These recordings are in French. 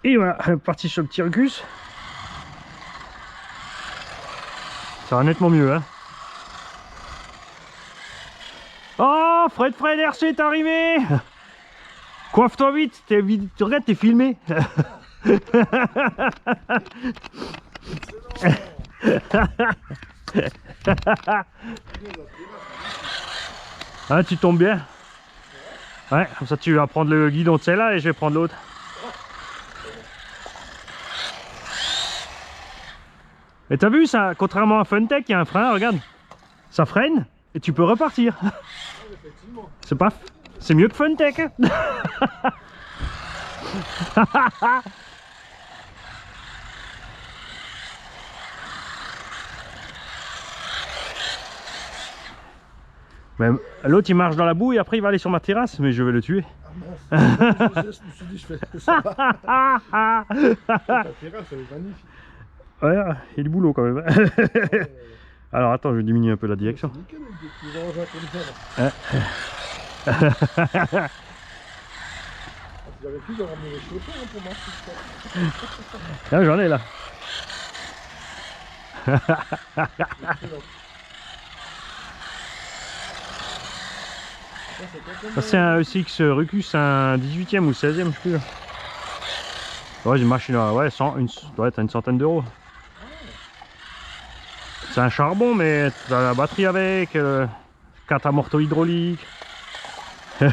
Et voilà, parti sur le petit Rucus. Ça va nettement mieux, hein. Oh, Fred RC est arrivé. Coiffe-toi vite, tu regardes, t'es filmé. Ah, tu tombes bien. Ouais, comme ça tu vas prendre le guidon de celle-là et je vais prendre l'autre. Et t'as vu ça, contrairement à Funtech, il y a un frein, regarde. Ça freine et tu peux repartir. C'est pas... C'est mieux que Funtech. L'autre il marche dans la boue et après il va aller sur ma terrasse, mais je vais le tuer. Ah mince. Je me suis dit, je fais ça. Ta terrasse, elle est magnifique. Ouais, il y a du boulot quand même. Alors attends, je vais diminuer un peu la direction. C'est nickel, ils ont rangé un comme ça. J'aurais pu leur ramener les chaussures pour marcher. Ah, j'en ai là. Ça c'est un ECX Rucus, un 18e ou 16e, je sais plus. Ouais, j'ai une machine à ouais, doit être à une centaine d'euros. C'est un charbon, mais tu as la batterie avec, 4 amortos hydrauliques. Ah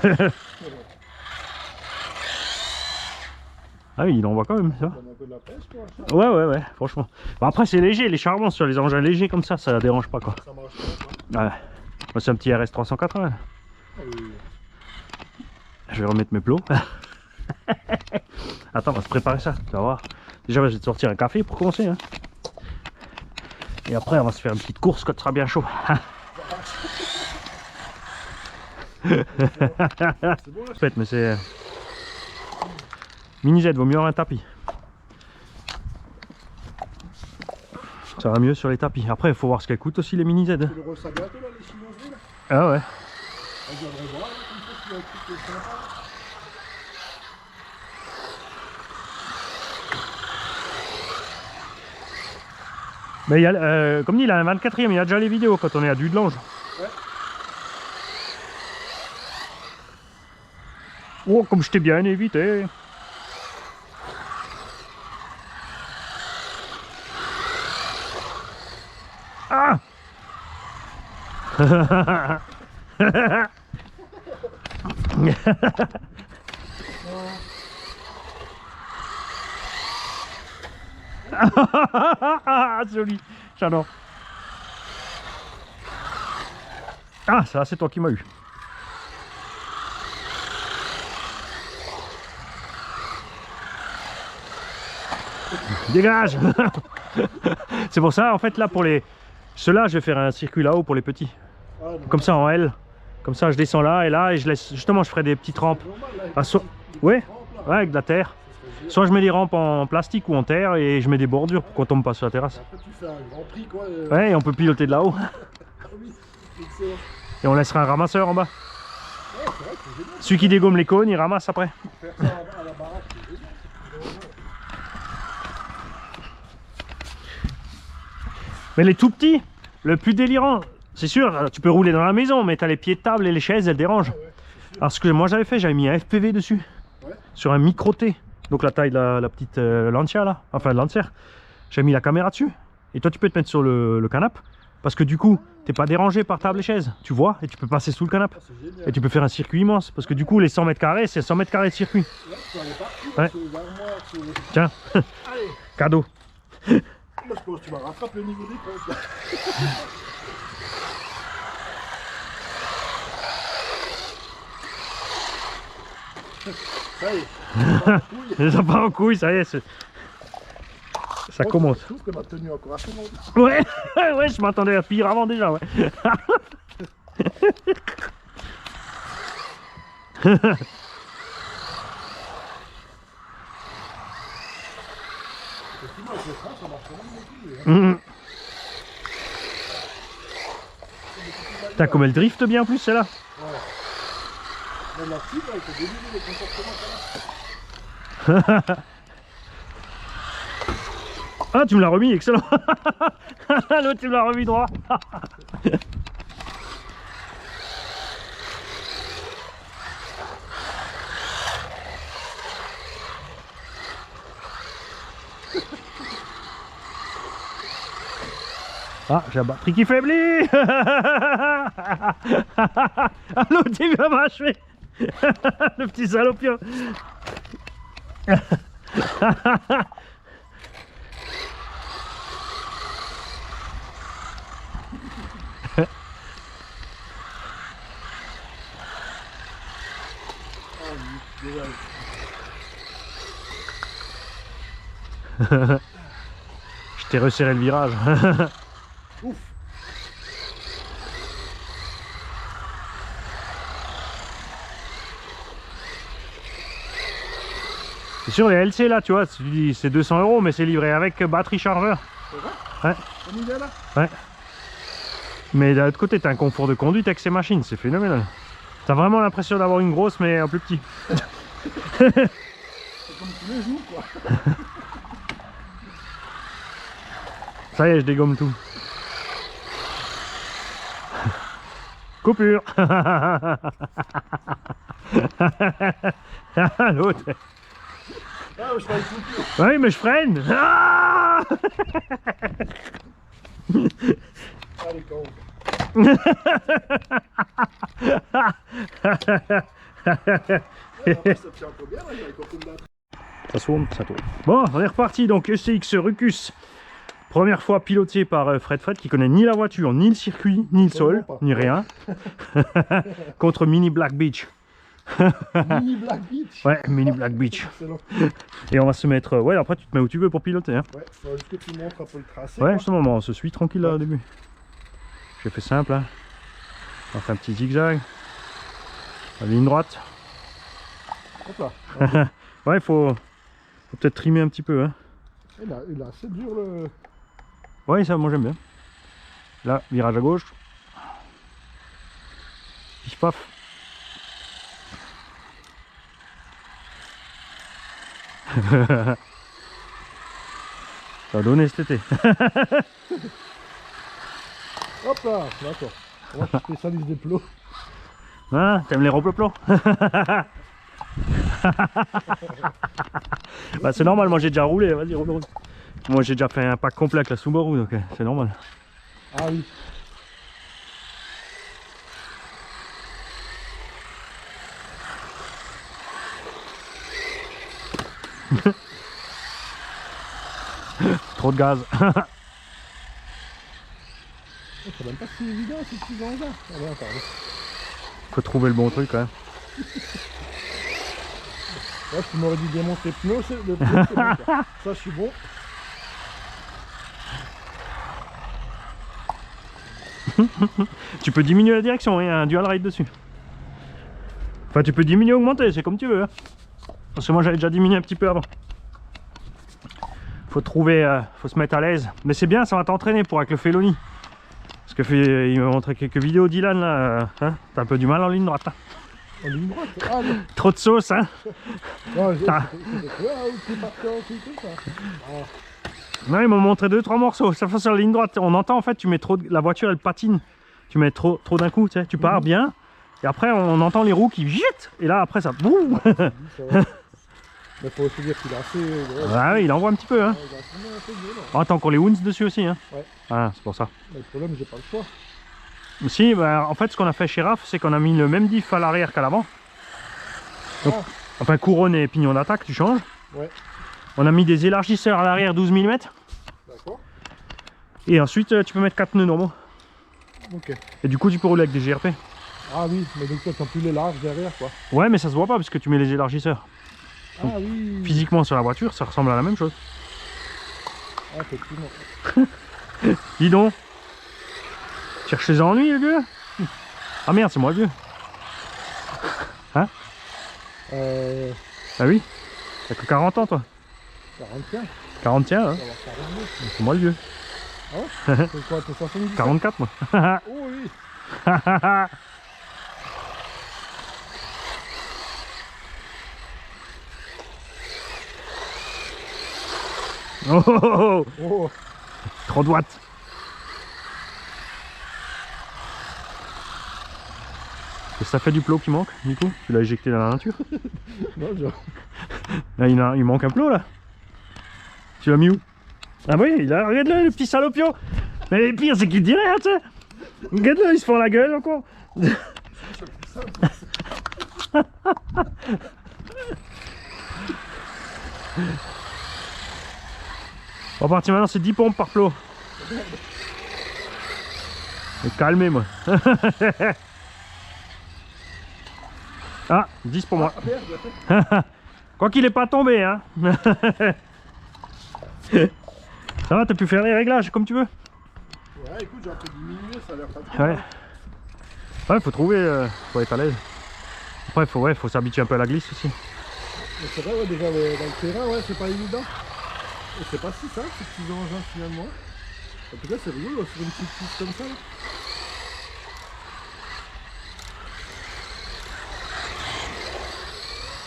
oui, il envoie quand même ça. Ouais, franchement. Bon, après c'est léger, les charbons sur les engins légers comme ça dérange pas quoi. Ça marche pas. Ouais. Moi c'est un petit RS 380. Je vais remettre mes plots. Attends, on va se préparer ça, tu vas voir. Déjà, je vais te sortir un café pour commencer. Hein. Et après, on va se faire une petite course quand tu seras bien chaud. Bon, mais c'est... Mini Z, vaut mieux avoir un tapis. Ça va mieux sur les tapis. Après, il faut voir ce qu'elle coûte aussi les mini Z. Hein. Tu le reçois bientôt là, les chinoiseries là? Ah ouais. On viendrait voir là, comme ça, tu vas écouter ça. Mais il y a, comme dit, il a un 24e, il y a déjà les vidéos quand on est à Dudelange. Ouais. Oh, comme je t'ai bien évité. Ah. Joli, j'adore. Ah, ça c'est toi qui m'as eu. Dégage. C'est pour ça en fait là pour les... Ceux-là je vais faire un circuit là-haut pour les petits. Ah, comme ça en L. Comme ça je descends là et je laisse... Justement je ferai des petites rampes. Ah, ouais, avec de la terre. Soit je mets des rampes en plastique ou en terre et je mets des bordures pour qu'on tombe pas sur la terrasse. Après tu fais un grand prix quoi. Ouais, et on peut piloter de là-haut. Oui, excellent. Et on laissera un ramasseur en bas. Ouais, c'est vrai que c'est génial. Celui qui dégomme les cônes, il ramasse après. Faire ça à la baraque, c'est génial. Mais les tout petits, le plus délirant, c'est sûr, tu peux rouler dans la maison, mais t'as les pieds de table et les chaises, elles dérangent. Ouais, Alors ce que moi j'avais fait, j'avais mis un FPV dessus. Ouais. Sur un micro-T. Donc la taille de la petite Lancia là, enfin Lancia. J'ai mis la caméra dessus. Et toi tu peux te mettre sur le canapé. Parce que du coup, t'es pas dérangé par table et chaise. Tu vois, et tu peux passer sous le canapé. Ah, c'est génial. Et tu peux faire un circuit immense. Parce que du coup, les 100 mètres carrés, c'est 100 mètres carrés de circuit. Ouais, tu peux aller partout. Ouais. Sur les armoires, sur les... Tiens, Allez. cadeau. Moi je pense que tu vas rattraper le niveau des côtes là. Ça y est. Ça part en couille, ça y est. Ça commence. Je trouve que ma tenue est encore assez longue. Ouais, ouais, je m'attendais à pire avant déjà, ouais. Effectivement, avec le frein, ça marche quand même beaucoup. T'as comme elle drift bien en plus celle-là. Ouais. Même la petite, là, il faut déviser les comportements comme ça. Ah, tu me l'as remis, excellent. L'autre, tu me l'as remis droit. Ah, j'ai la batterie qui faiblit. Ah, l'autre, il vient m'achever. Le petit salopio. Je t'ai resserré le virage. Ouf. C'est sûr, les LC là, tu vois, tu dis c'est 200 €, mais c'est livré avec batterie chargeur. C'est vrai? Ouais. On y va là? Ouais. Mais de l'autre côté, t'as un confort de conduite avec ces machines, c'est phénoménal. T'as vraiment l'impression d'avoir une grosse, mais en plus petit. C'est comme tous les jours, quoi. Ça y est, je dégomme tout. Coupure. L'autre. Ah, je fais une coupure. Oui, mais je freine. Ah, Allez, con. Ça tient un peu bien, là, il y a encore une batterie. Ça tourne, ça tourne. Bon, on est reparti. Donc ECX Rucus. Première fois piloté par Fred qui connaît ni la voiture, ni le circuit, ni le sol, ni rien. Contre Mini Black Beach. Mini Black Beach. Ouais, Mini Black Beach. Excellent. Et on va se mettre... Ouais, après tu te mets où tu veux pour piloter. Hein. Ouais, faut juste que tu montres un peu le tracé. Ouais, quoi. justement, on se suit tranquille là au début. J'ai fait simple. Hein. On fait un petit zigzag. La ligne droite. Hop là. Ouais, faut peut-être trimer un petit peu. Hein. Il a assez dur le... Ouais, ça, moi j'aime bien. Là, virage à gauche. Pif paf. Ça a donné cet été. Hop là, d'accord. Moi je suis spécialiste des plots. Hein, t'aimes les roploplos? Bah c'est normal, moi j'ai déjà roulé, vas-y roule, roule. Moi j'ai déjà fait un pack complet avec la Subaru, donc c'est normal. Ah oui. Trop de gaz. C'est même pas si évident ces petits engins. Allez, attends. Faut trouver le bon truc quand même. Là, tu m'aurais dit démonter les pneus, c'est le pneu, c'est bon, quoi. Ça, je suis bon. Tu peux diminuer la direction, il y a un dual ride dessus. Enfin tu peux diminuer ou augmenter, c'est comme tu veux. Hein. Parce que moi j'avais déjà diminué un petit peu avant. Faut trouver, faut se mettre à l'aise. Mais c'est bien, ça va t'entraîner pour avec le Felony. Parce que il m'a montré quelques vidéos d'Ilan là. Hein, t'as un peu du mal en ligne droite. Hein. En ligne droite. Ah non. Trop de sauce, hein. Non, j'ai Ah. c'est parti en tout ça. Ah. Non, ils m'ont montré 2-3 morceaux. Ça fait sur la ligne droite. On entend en fait, tu mets trop la voiture elle patine. Tu mets trop d'un coup, tu sais. Tu pars bien. Et après on entend les roues qui gitent. Et là après ça boum. Mais faut aussi dire qu'il a assez. Ah oui, il envoie un petit peu hein. Il a un peu de là. Oh, t'as encore les wounds dessus aussi hein. Ouais. Ah, c'est pour ça. Mais le problème, j'ai pas le choix. Si, bah, en fait ce qu'on a fait chez RAF, c'est qu'on a mis le même diff à l'arrière qu'à l'avant. Donc, Ah. enfin couronne et pignon d'attaque, tu changes. Ouais. On a mis des élargisseurs à l'arrière 12 mm. D'accord. Et ensuite tu peux mettre 4 nœuds normaux. Ok. Et du coup tu peux rouler avec des GRP. Ah oui, mais donc toi, t'as plus les larges derrière, quoi. Ouais, mais ça se voit pas parce que tu mets les élargisseurs. Ah oui. Physiquement sur la voiture, ça ressemble à la même chose. Ah, effectivement. Dis donc. Cherche les ennuis, le vieux. Ah merde, c'est moi le vieux. Hein? Ah oui? T'as que 40 ans, toi. 45. 40 tiens, hein? Ça va faire arriver. C'est moi le vieux. Ah ouais? C'est quoi, t'es 70? 44, moi. Oh oui. Oh, oh, oh, Oh, trop de watts. Et ça fait du plot qui manque, du coup? Tu l'as éjecté dans la nature? non, genre. Là, il manque un plot, là. Tu l'as mis où? Ah oui, regarde-le, le petit salopio. Mais le pire, c'est qu'il dit rien, tu sais. Regarde-le, il se fend la gueule encore. On va partir maintenant, c'est 10 pompes par plot. Calmez, moi. Ah, 10 pour moi. Quoi qu'il est pas tombé, hein. Ça va, t'as pu faire les réglages comme tu veux. Ouais, écoute, j'ai un peu diminué, ça a l'air pas trop. Ouais. Ouais, faut trouver, faut être à l'aise. Après, faut s'habituer un peu à la glisse aussi. Mais c'est vrai, ouais, déjà dans le terrain, ouais, c'est pas évident. Et c'est pas si simple, ces petits engins finalement. En tout cas, c'est rigolo sur une petite piste comme ça. Là.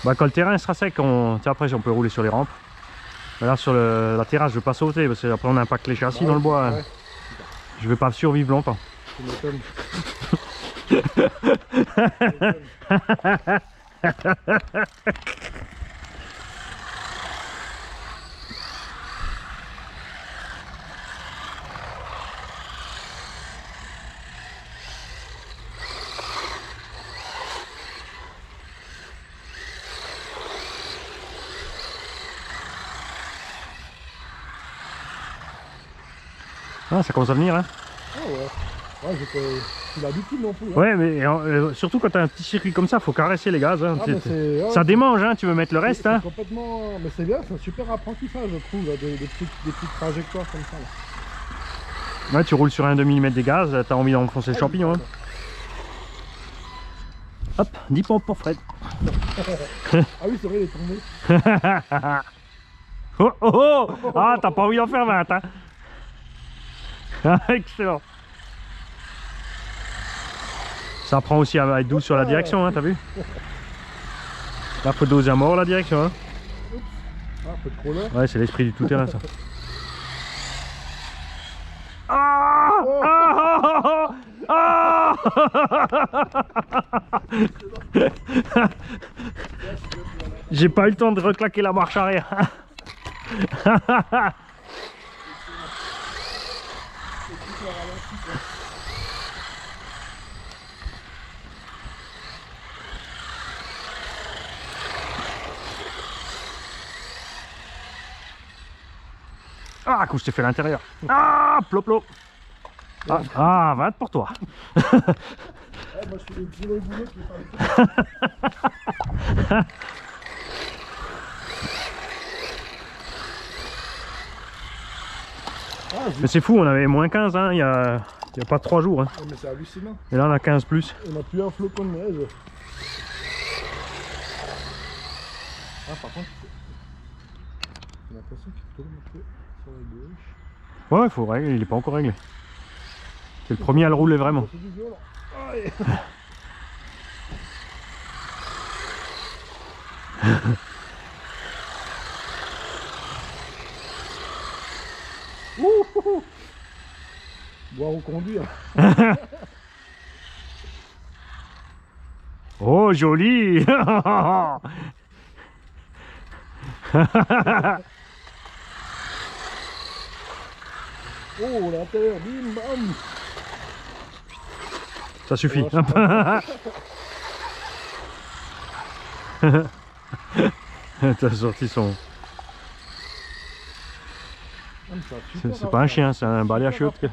Bah, quand le terrain sera sec, après on peut rouler sur les rampes. Mais là sur la terrasse, je vais pas sauter parce que après on impacte les châssis dans le bois. Ouais. Je vais pas survivre longtemps. Tu m'étonnes. Ah, ça commence à venir, hein. Ah ouais. Ouais, j'ai pas l'habitude non plus. Hein. Ouais, mais surtout quand t'as un petit circuit comme ça, faut caresser les gaz. Hein. Ah, mais ouais, ça démange, hein, tu veux mettre le reste. Hein. Complètement. Mais c'est bien, c'est un super apprentissage, je trouve, là, des petites trajectoires comme ça. Là. Ouais, tu roules sur un demi-mètre des gaz, t'as envie d'enfoncer le champignon. Hein. Hop, 10 pompes pour Fred. Ah oui, c'est vrai, il est tombé. Oh oh oh. Ah, t'as pas envie d'en faire 20, hein. Excellent. Ça prend aussi à être doux sur la direction, hein, t'as vu? Là, faut doser à mort la direction. Hein. Ah, un peu trop là. Ouais, c'est l'esprit du tout-terrain, ça. Ah Oh. ah ah ah. J'ai pas eu le temps de reclaquer la marche arrière. Ah, coup, je t'ai fait l'intérieur. Ah, plop. Ah, 20 pour toi. Ouais, moi, je fais des petits boulot qui parlent. Mais c'est fou, on avait moins 15 hein, il y a pas 3 jours. Hein. Ouais, mais c'est hallucinant. Et là, on a 15 plus. On a plus un flocon de neige. Ah, par contre, j'ai l'impression qu'il tourne un peu sur la gauche. Ouais, faut régler, il est pas encore réglé. C'est le premier à le rouler vraiment. C'est du violent. Aïe. Ouh. Boire ou conduire. Oh, joli. Oh, l'intérieur, bim, bam. Ça suffit. T'as sorti son... C'est pas un chien, c'est un balai à chiottes.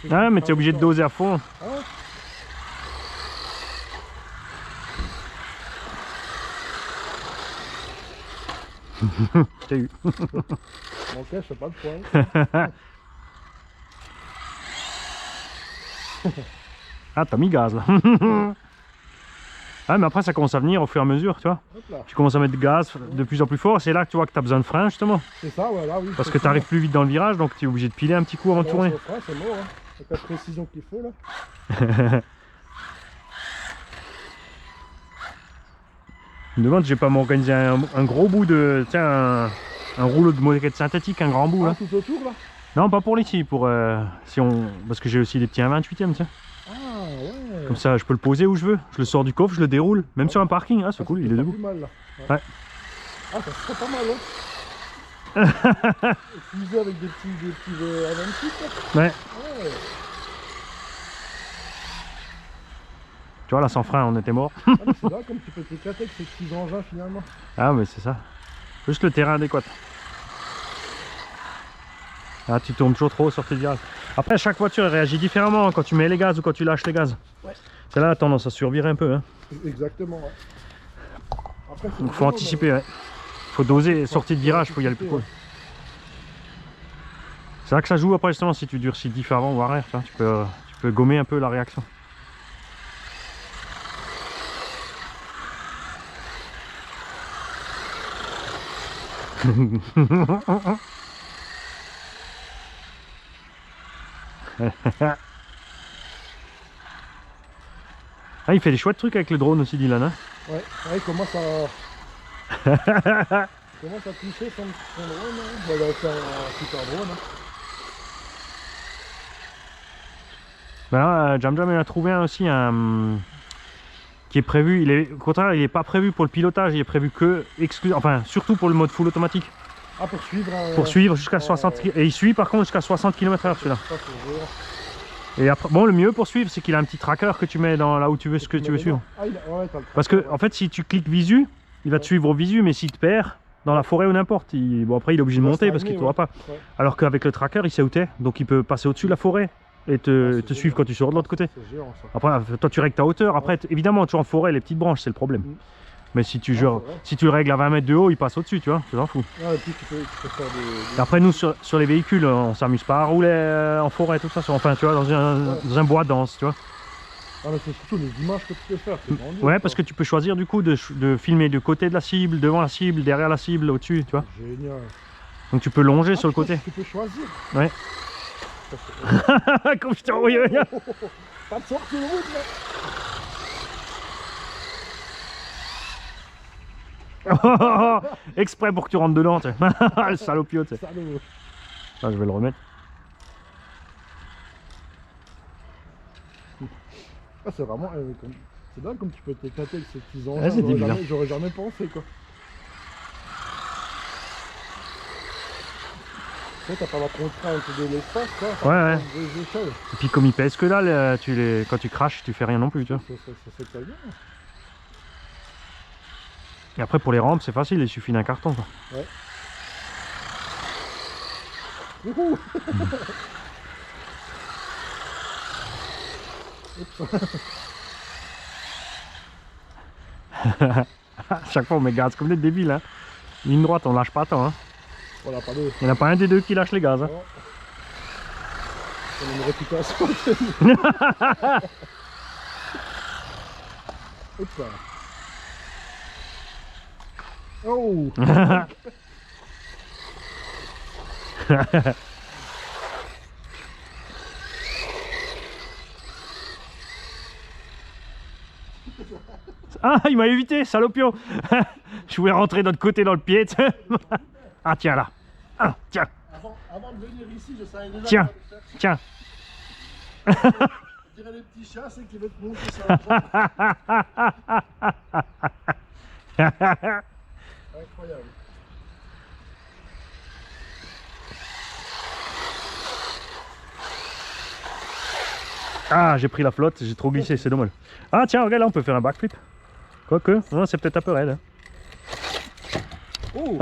Ah, mais t'es obligé de doser à fond. T'as eu. Mon cache, c'est pas de poing. Ah, t'as mis gaz là. Ah, mais après ça commence à venir au fur et à mesure, tu vois. Tu commences à mettre gaz de plus en plus fort, c'est là que tu vois que tu as besoin de frein justement. C'est ça, ouais, là, oui. Parce que tu arrives plus vite dans le virage, donc tu es obligé de piler un petit coup avant de tourner. C'est mort, hein. Avec la précision qu'il faut là. Je me demande si je vais pas m'organiser un gros bout de... Tiens, un rouleau de moquette synthétique, un grand bout Ah, là. tout autour là? Non, pas pour l'ici, pour si on, parce que j'ai aussi des petits 1,28e, tu sais. Ah ouais. Comme ça, je peux le poser où je veux. Je le sors du coffre, je le déroule, même sur un parking. Ah, c'est cool, il est pas debout. plus mal là. Ouais. Ah, ça serait pas mal, hein. Utiliser avec des petits A28 là. Ouais. Ouais. Tu vois, là, sans frein, on était mort. Ah, mais c'est là comme tu peux t'éclater avec ces petits engins finalement. Ah, mais c'est ça. Juste le terrain adéquat. Ah, tu tournes toujours trop sur tes virages. Après, chaque voiture elle réagit différemment quand tu mets les gaz ou quand tu lâches les gaz. Ouais. Celle-là a tendance à survirer un peu. Hein. Exactement, ouais. Après, Donc, faut anticiper. Ouais. Faut doser, sortie de virage pour y aller plus cool. Ouais. C'est là que ça joue après, justement, si tu durcis diff avant ou arrière. Tu peux gommer un peu la réaction. Ah, il fait des chouettes trucs avec le drone aussi, Dylan. Hein. Ouais, il commence à toucher son drone. Hein. On va faire un super drone. Hein. Ben là, Jam Jam il a trouvé aussi un qui est prévu. Au contraire, il n'est pas prévu pour le pilotage, il est prévu que enfin surtout pour le mode full automatique. Ah, pour suivre. Pour suivre jusqu'à 60 km. Et il suit par contre jusqu'à 60 km/h celui-là. Et après, bon, le mieux pour suivre, c'est qu'il a un petit tracker que tu mets dans là où tu veux ce que tu veux suivre. Ah, ouais, Parce que en fait, si tu cliques visu, il va te suivre au visu, mais s'il te perd dans la forêt ou n'importe, bon après il est obligé de monter parce qu'il ne t'aura pas. Ouais. Alors qu'avec le tracker, il sait où t'es, donc il peut passer au-dessus de la forêt et te suivre quand tu sors de l'autre côté. C'est géant ça. Après, toi tu règles ta hauteur. Après, évidemment, tu es en forêt, les petites branches, c'est le problème. Mais si tu, si tu le règles à 20 mètres de haut, il passe au-dessus, tu vois, tu t'en fous. Ah, et puis tu peux faire des... Et après, nous, sur les véhicules, on s'amuse pas à rouler en forêt, tout ça. Enfin, tu vois, dans un bois dense, tu vois. Ah, mais c'est surtout les images que tu peux faire. Ouais, parce que tu peux choisir du coup de filmer du côté de la cible, devant la cible, derrière la cible, au-dessus, tu vois. Génial. Donc tu peux longer sur le côté. Tu peux choisir. Ouais. Comme je t'ai envoyé. Pas de sortie de route là. Exprès pour que tu rentres dedans, tu sais. Le salopio, tu sais. Ah, je vais le remettre. Ah, c'est vraiment... c'est dingue comme tu peux t'éclater avec ces petits engins. Ouais, c'est débile. J'aurais jamais pensé quoi. Toi, t'as pas la contrainte de l'espace, quoi. Ouais. Des échelles. Et puis comme il pèse que dalle, quand tu craches, tu fais rien non plus, tu vois. C'est très bien. Et après pour les rampes, c'est facile, il suffit d'un carton, quoi. Ouais. Youhou. Chaque fois on met gaz comme des débiles, hein. Ligne droite, on lâche pas tant, hein. Voilà, pas deux. Il n'y en a pas un des deux qui lâche les gaz, hein. On a une réputation. Hop là. Oh. Ah, il m'a évité, salopio. Je voulais rentrer de l'autre côté dans le pied. Ah, tiens là. Ah, tiens. Avant de venir ici, je savais déjà. Tiens, tiens. Je dirais les petits chats, c'est qu'ils veulent te monter sur la jambe. Incroyable. Ah, j'ai pris la flotte, j'ai trop glissé, c'est dommage. Ah, tiens, regarde là, on peut faire un backflip. Quoique, non, c'est peut-être un peu raide. Hein. Oh.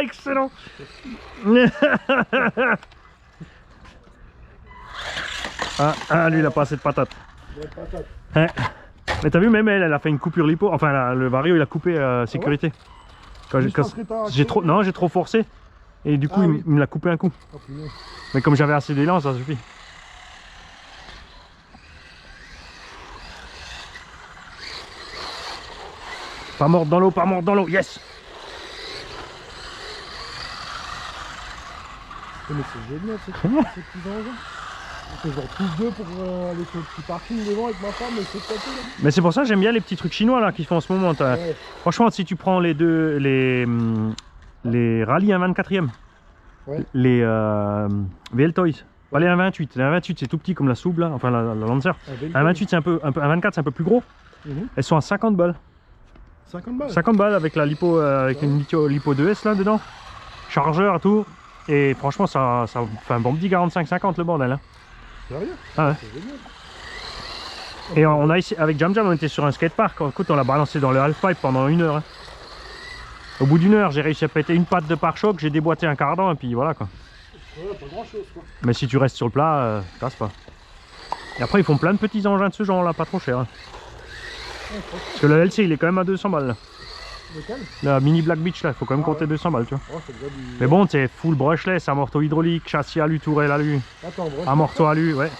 Excellent. Lui, il a pas assez de patates. Hein. Mais t'as vu, même elle a fait une coupure lipo. Enfin, le vario, il a coupé sécurité. J'ai trop forcé. Et du coup, il me l'a coupé un coup. Oh, mais comme j'avais assez d'élan, ça suffit. Pas mort dans l'eau, pas mort dans l'eau, yes! Mais c'est génial ces petits engins. que je retrouve deux pour aller sur le petit parking devant avec ma femme et c'est peut-être là. Mais c'est pour ça que j'aime bien les petits trucs chinois là qu'ils font en ce moment. Ouais. Franchement, si tu prends les deux, les rallyes 1/24e, Ouais. les VL Toys, pas les 1/28. Les 1/28 c'est tout petit comme la Soub là, enfin la Lancer. Un 28 c'est un 24 c'est un peu plus gros. Elles sont à 50 balles. 50 balles. 50 balles avec la lipo, avec une lipo 2S là dedans. Chargeur et tout. Et franchement ça fait un bon petit 45-50 le bordel. Hein. Sérieux? Ah ouais. C'est génial. Et on a ici, avec Jam Jam, on était sur un skatepark. Écoute, on l'a balancé dans le half-pipe pendant 1 heure. Hein. Au bout d'1 heure, j'ai réussi à péter une patte de pare-choc, j'ai déboîté un cardan et puis voilà quoi. Ouais, pas grand chose quoi. Mais si tu restes sur le plat, casse pas. Et après, ils font plein de petits engins de ce genre là, pas trop cher. Hein. Ouais, Parce que le LC, il est quand même à 200 balles. Là. lequel? La mini Black Beach là, il faut quand même Ah compter ouais. 200 balles, tu vois. Oh, c'est déjà du... Mais bon, c'est full brushless, amorto hydraulique, châssis alu, tourelle alu, Attends, broche. amorto alu, ouais.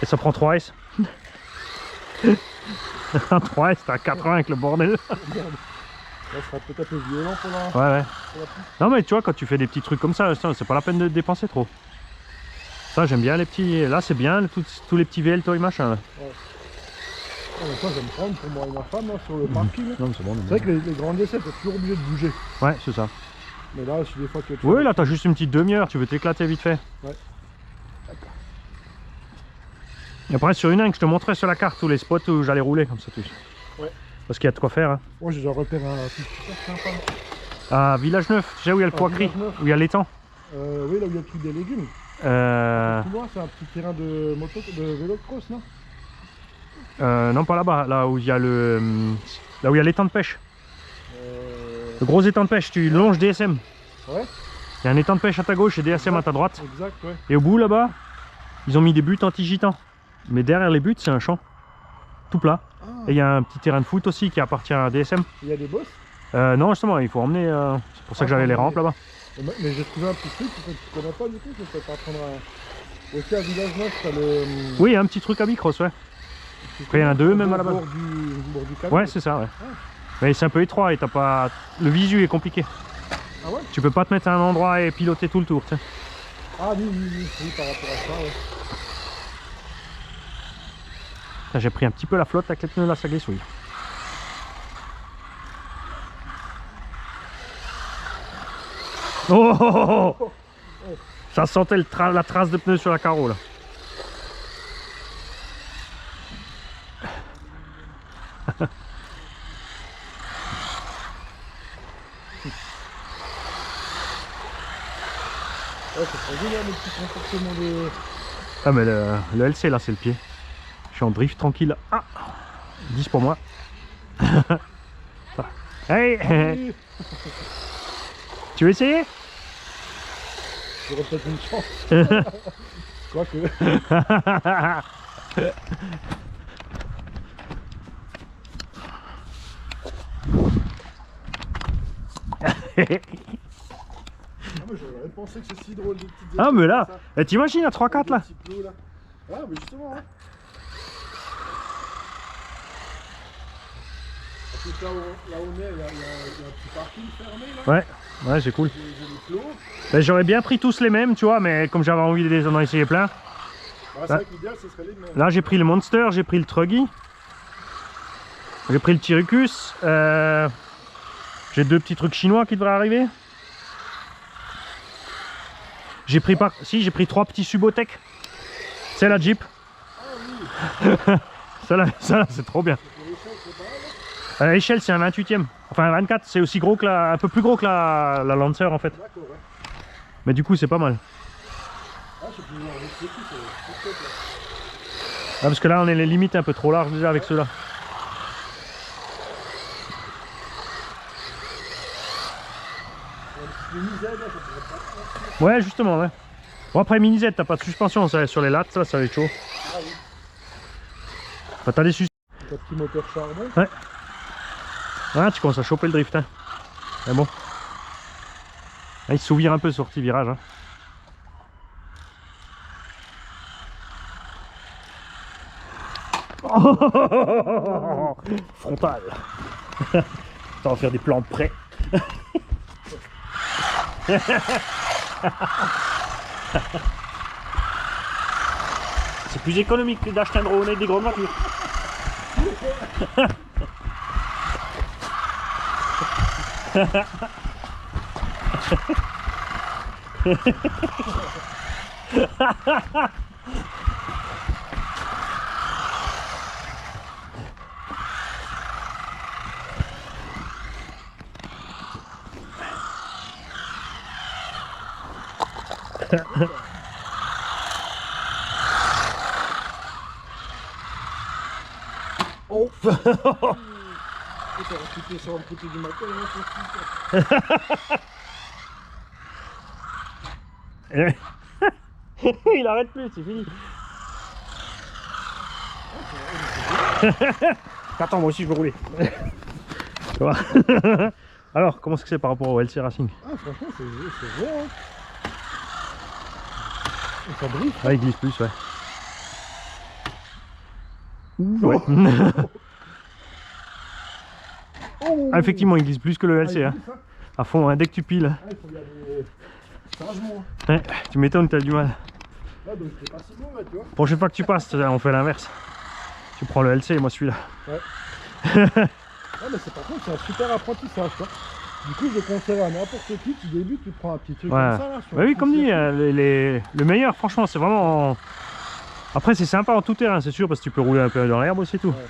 Et ça prend 3S. 3S, t'as 80 avec le bordel. Merde. Ça sera peut-être un peu violent pour la... Ouais, ouais. pour la piste. Non, mais tu vois, quand tu fais des petits trucs comme ça, c'est pas la peine de dépenser trop. Ça, j'aime bien les petits. Là, c'est bien, tous les petits VL Toy machin. Là. Ah, mais ça, je vais me prendre pour moi et ma femme là, sur le parking. Là. Non, mais c'est bon. C'est vrai que les grandes essais, t'es toujours obligé de bouger. Ouais, c'est ça. Mais là, si des fois tu veux te Oui, faire- là, t'as juste une petite demi-heure, tu veux t'éclater vite fait. Ouais. Et après, sur une inque, je te montrerai sur la carte tous les spots où j'allais rouler, comme ça, tu sais. Ouais. Parce qu'il y a de quoi faire. Hein. Moi, j'ai déjà repéré un truc super sympa. À Village Neuf, tu sais où il y a le poiquerie, Village Neuf. où il y a l'étang. Oui, là où il y a le truc des légumes. Euh... Plus loin, c'est un petit terrain de moto, de vélo de cross, non? Non, pas là-bas, là où il y a le. Là où il y a l'étang de pêche. Le gros étang de pêche, tu longes DSM. Ouais, Il y a un étang de pêche à ta gauche et DSM à ta droite. exact, ouais. Et au bout là-bas, ils ont mis des buts anti-gitans. Mais derrière les buts, c'est un champ. Tout plat. Ah, Et il y a un petit terrain de foot aussi qui appartient à DSM. il y a des bosses. Non, justement, il faut emmener. C'est pour ça que j'avais les rampes là-bas. Mais j'ai trouvé un petit truc que tu connais pas du coup, je peux pas prendre un... Aussi à Village Neuf, t'as le... Oui, il y a un petit truc à Bicross, ouais. Après, il y en a deux même à la base. Au bord du canal. Ouais, c'est ça, ouais. Mais c'est un peu étroit et t'as pas. Le visu est compliqué. Ah ouais? Tu peux pas te mettre à un endroit et piloter tout le tour, tu sais. Ah oui, par rapport à ça, ouais. Là, j'ai pris un petit peu la flotte avec les pneus là, ça glissouille. Oh, oh, oh, oh. Ça sentait la trace de pneus sur la carreau là. Ouais, c'est très génial le petit comportement de... Ah mais le LC là c'est le pied. Je suis en drift tranquille. Ah 10 pour moi. Hey, Oui, tu veux essayer? j'aurais peut-être une chance. Quoique. Ah, mais j'aurais pensé que c'est si drôle des petites Ah mais là, comme ça. t'imagines à 3-4 là? Des petits plots, là. Ah mais justement, hein. Parce que là où on est, il y a un petit parking fermé là. Ouais, ouais c'est cool. J'ai des plots. Ben, j'aurais bien pris tous les mêmes, tu vois, mais comme j'avais envie d'en essayer plein. Bah, c'est vrai que l'idéal ce serait les mêmes. Là j'ai pris le Monster, j'ai pris le Truggy. J'ai pris le Tyricus. J'ai deux petits trucs chinois qui devraient arriver. J'ai pris pas. Si, j'ai pris 3 petits Subotech. C'est la Jeep. Ça là, c'est trop bien. À l'échelle, c'est un 28e. Enfin, un 24, c'est aussi gros que un peu plus gros que la Lancer en fait. D'accord, ouais. Mais du coup, c'est pas mal. Ah, je sais plus, c'est top là. Ah, parce que là, on est les limites un peu trop larges déjà avec ceux-là. Le Mini-Z, là, ça pourrait pas. Ouais, justement, ouais. Bon, après, Mini Z, t'as pas de suspension ça, sur les lattes, ça va être chaud. Ah oui. Enfin, t'as des suspensions. Un petit moteur charbon. Ouais. Ah, tu commences à choper le drift, hein. Mais bon. Ah, il se souvient un peu sur ce petit virage, hein. Oh frontal. On va faire des plans près. C'est plus économique que d'acheter un drone avec des grandes voitures. Oh. Ça va coûter sur un côté du matin. Il arrête plus, c'est fini. Attends, moi aussi je veux rouler. Tu vois. Alors, comment c'est que c'est par rapport au LC Racing? Ah, franchement, c'est bon. Hein. Et ça brille. Ah, il glisse plus, ouais. Ouais. Oh. Ah, effectivement, il glisse plus que le Ah, LC. il Hein. glisse, hein. À fond, hein, dès que tu piles. Ah, il faut y aller sagement. Ouais, tu m'étonnes, t'as du mal. Là, donc c'est pas si bon, là, tu vois. Prochaine fois que tu passes, on fait l'inverse. Tu prends le LC et moi celui-là. Ouais. Ah, mais c'est par contre, c'est un super apprentissage, quoi. Du coup, je conseille à n'importe qui débute, tu prends un petit truc Ouais. comme ça, là. Sur Bah un oui, petit comme dit, circuit. le meilleur, franchement, c'est vraiment. Après, c'est sympa en tout terrain, c'est sûr, parce que tu peux rouler un peu dans l'herbe aussi, tout. Ouais.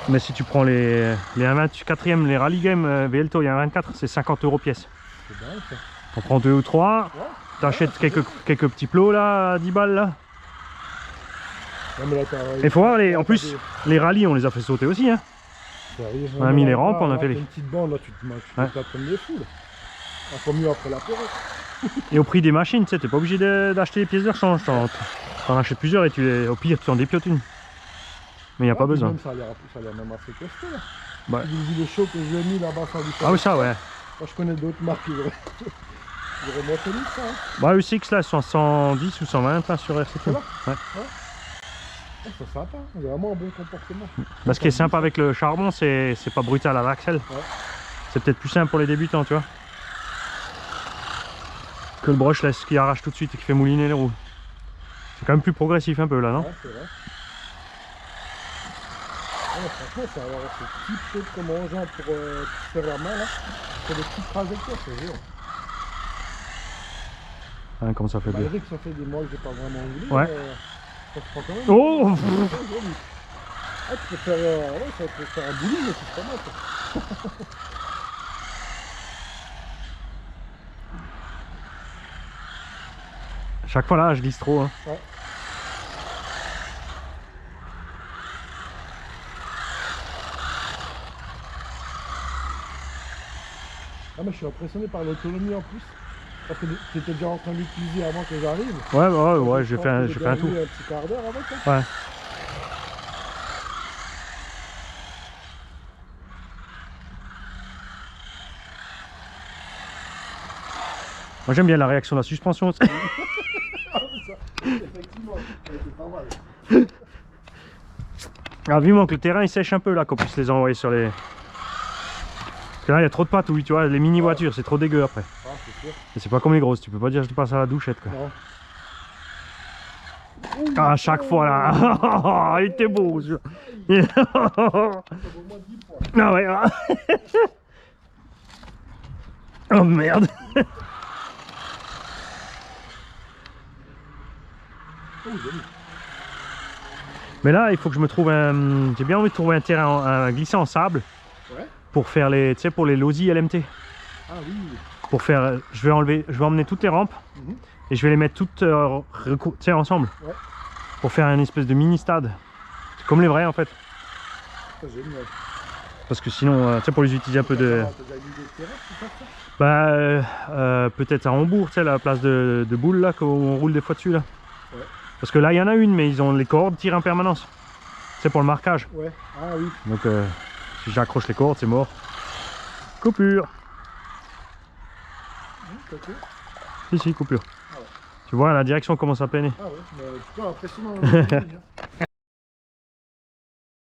Mais si tu prends les 1/24e, les Rally Game VLTO, il y a un 24, c'est 50 € pièce. C'est dingue, ça. On prend 2 ou 3, Ouais. t'achètes quelques petits plots là, à 10 balles là. Non, mais là, Et faut voir, en plus, les rallyes, on les a fait sauter aussi. Hein. On a mis les rampes, on a fait les. Une petite bande, là, tu te Ouais. tapes comme des fous, là. Encore mieux après l'apéro. Et au prix des machines, tu sais, t'es pas obligé d'acheter les pièces de rechange. T'en achètes plusieurs et au pire, tu en dépiotes une. Mais il n'y a pas besoin. Même, ça a l'air même assez costaud, là. Ouais. Vu le show que j'ai mis là-bas, ça lui fait. Ah oui, ça, ouais. Moi, je connais d'autres marques qui auraient monté ça. Hein. Bah, le Six là, sont à 110 ou 120 là sur RCT. C'est là Ouais. Oh, c'est sympa, c'est vraiment un bon comportement. Bah, ce qui est sympa avec le charbon, c'est pas brutal à l'axel. Ouais. C'est peut-être plus simple pour les débutants, tu vois. Que le brush là, ce qui arrache tout de suite et qui fait mouliner les roues. C'est quand même plus progressif un peu là, non? Ouais, c'est vrai. Ouais, franchement, ça va avoir ce petit truc comme engin pour faire la main là. C'est des petites trajectoires, c'est géant. Hein, comment ça fait bien. Malgré que ça fait des mois que j'ai pas vraiment roulé, Ouais. ça se prend quand même. Oh. C'est joli. Ah, tu peux faire, ouais, ça peut faire un bowling, mais c'est pas mal ça. Chaque fois là, je glisse trop. Hein. Ouais. Ah, mais je suis impressionné par l'autonomie en plus. Parce que tu étais déjà en train de l'utiliser avant que j'arrive. Ouais, j'ai fait un tour. Un petit quart d'heure avec ça. Ouais. Moi j'aime bien la réaction de la suspension. Effectivement, c'est pas mal. Alors vivement que le terrain il sèche un peu là, qu'on puisse les envoyer sur les. Parce que là il y a trop de patouilles, tu vois, les mini voitures c'est trop dégueu après. Ah, c'est sûr. Et c'est pas comme les grosses, tu peux pas dire je te passe à la douchette quoi. Non. Ah, à chaque fois là, il était beau celui-là. Ça vaut moins de 10 points. Ah ouais. Oh merde. Oh, joli. Mais là il faut que je me trouve un. J'ai bien envie de trouver un terrain glissant en sable. Ouais. Pour faire les. Tu sais, pour les LOSI LMT. Ah oui. Pour faire. Je vais emmener toutes les rampes. Et je vais les mettre toutes tu sais, ensemble. Ouais. Pour faire une espèce de mini stade. C'est comme les vrais en fait. C'est génial. Parce que sinon, tu sais, pour les utiliser un peu de. T'as déjà une idée de terrain, c'est ça? Bah, peut-être à Hambourg, tu sais, la place de boule là, qu'on roule des fois dessus là. Ouais. Parce que là, il y en a une, mais ils ont les cordes tirées en permanence. C'est pour le marquage. Ouais. Ah oui. Donc, si j'accroche les cordes, c'est mort. Coupure. Ok. Si, coupure. Ah ouais. Tu vois, la direction commence à peiner. Ah ouais, mais en tout cas, impressionnant.